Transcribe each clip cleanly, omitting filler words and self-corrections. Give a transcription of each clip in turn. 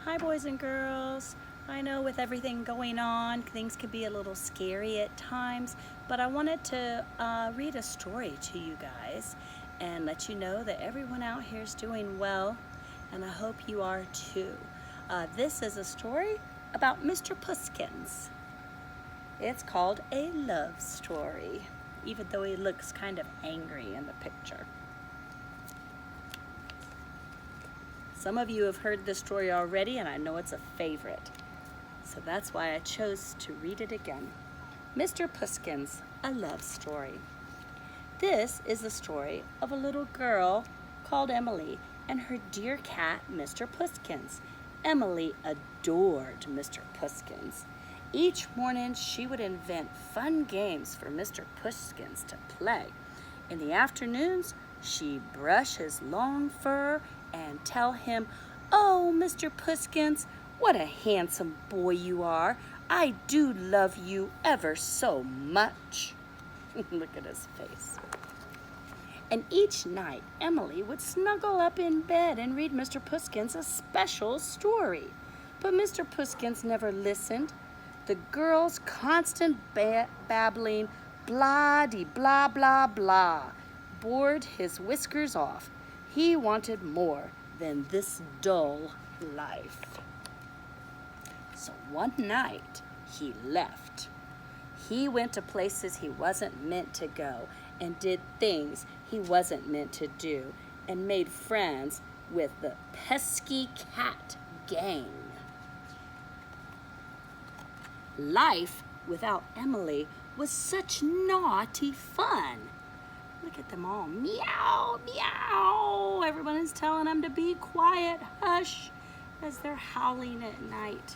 Hi boys and girls. I know with everything going on, things can be a little scary at times, but I wanted to read a story to you guys and let you know that everyone out here is doing well, and I hope you are too. This is a story about Mr. Pusskins. It's called A Love Story, even though he looks kind of angry in the picture. Some of you have heard this story already, and I know it's a favorite. So that's why I chose to read it again. Mr. Pusskins, A Love Story. This is the story of a little girl called Emily and her dear cat, Mr. Pusskins. Emily adored Mr. Pusskins. Each morning, she would invent fun games for Mr. Pusskins to play. In the afternoons, she'd brush his long fur and tell him, "Oh, Mr. Pusskins, what a handsome boy you are. I do love you ever so much." Look at his face. And each night, Emily would snuggle up in bed and read Mr. Pusskins a special story. But Mr. Pusskins never listened. The girl's constant babbling, blah-de-blah, blah, blah, bored his whiskers off. He wanted more than this dull life. So one night, he left. He went to places he wasn't meant to go and did things he wasn't meant to do and made friends with the pesky cat gang. Life without Emily was such naughty fun. Look at them all. Meow, meow. Everyone is telling them to be quiet, hush, as they're howling at night.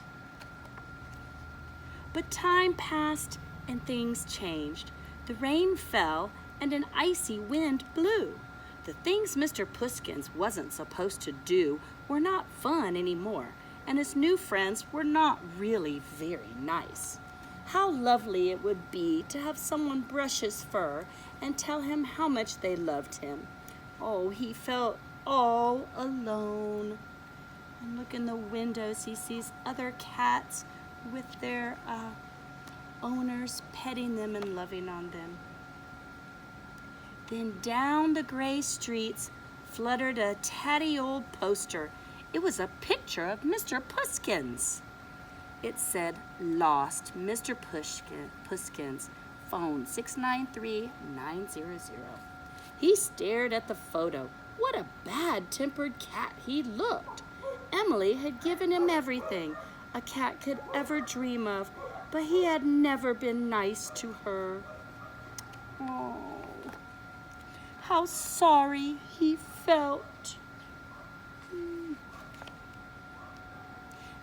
But time passed and things changed. The rain fell and an icy wind blew. The things Mr. Pusskins wasn't supposed to do were not fun anymore, and his new friends were not really very nice. How lovely it would be to have someone brush his fur and tell him how much they loved him. Oh, he felt all alone. And look in the windows, he sees other cats with their owners petting them and loving on them. Then down the gray streets fluttered a tatty old poster. It was a picture of Mr. Pusskins. It said, "Lost Mr. Pusskins, phone 693-900. He stared at the photo. What a bad-tempered cat he looked. Emily had given him everything a cat could ever dream of, but he had never been nice to her. Oh, how sorry he felt.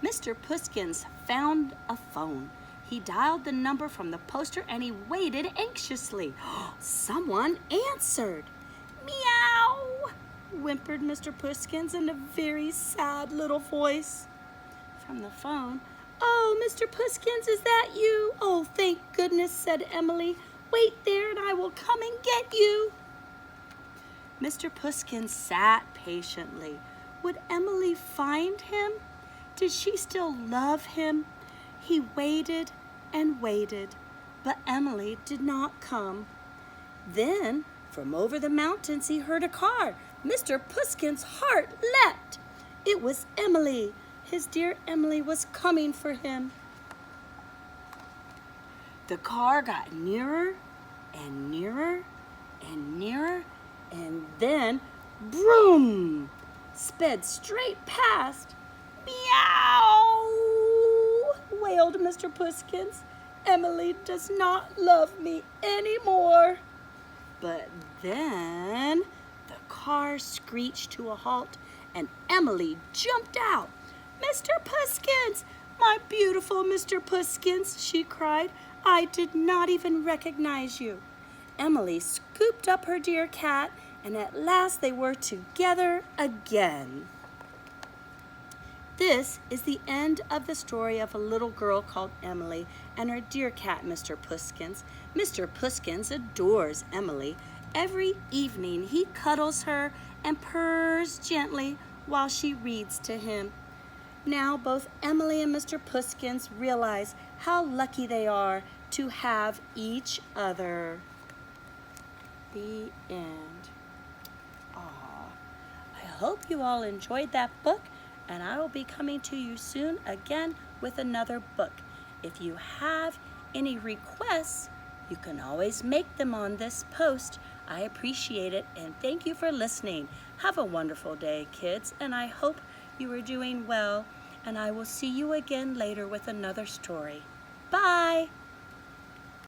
Mr. Pusskins found a phone. He dialed the number from the poster and he waited anxiously. Someone answered. "Meow," whimpered Mr. Pusskins in a very sad little voice. From the phone, "Oh, Mr. Pusskins, is that you? Oh, thank goodness," said Emily. "Wait there and I will come and get you." Mr. Pusskins sat patiently. Would Emily find him? Did she still love him? He waited and waited, but Emily did not come. Then, from over the mountains, he heard a car. Mr. Pusskins' heart leapt. It was Emily. His dear Emily was coming for him. The car got nearer and nearer and nearer, and then, broom, sped straight past. "Meow," wailed Mr. Pusskins. "Emily does not love me anymore." But then the car screeched to a halt and Emily jumped out. "Mr. Pusskins, my beautiful Mr. Pusskins," she cried. "I did not even recognize you." Emily scooped up her dear cat, and at last they were together again. This is the end of the story of a little girl called Emily and her dear cat, Mr. Pusskins. Mr. Pusskins adores Emily. Every evening he cuddles her and purrs gently while she reads to him. Now both Emily and Mr. Pusskins realize how lucky they are to have each other. The end. Aw. I hope you all enjoyed that book, and I will be coming to you soon again with another book. If you have any requests, you can always make them on this post. I appreciate it, and thank you for listening. Have a wonderful day, kids, and I hope you are doing well, and I will see you again later with another story. Bye!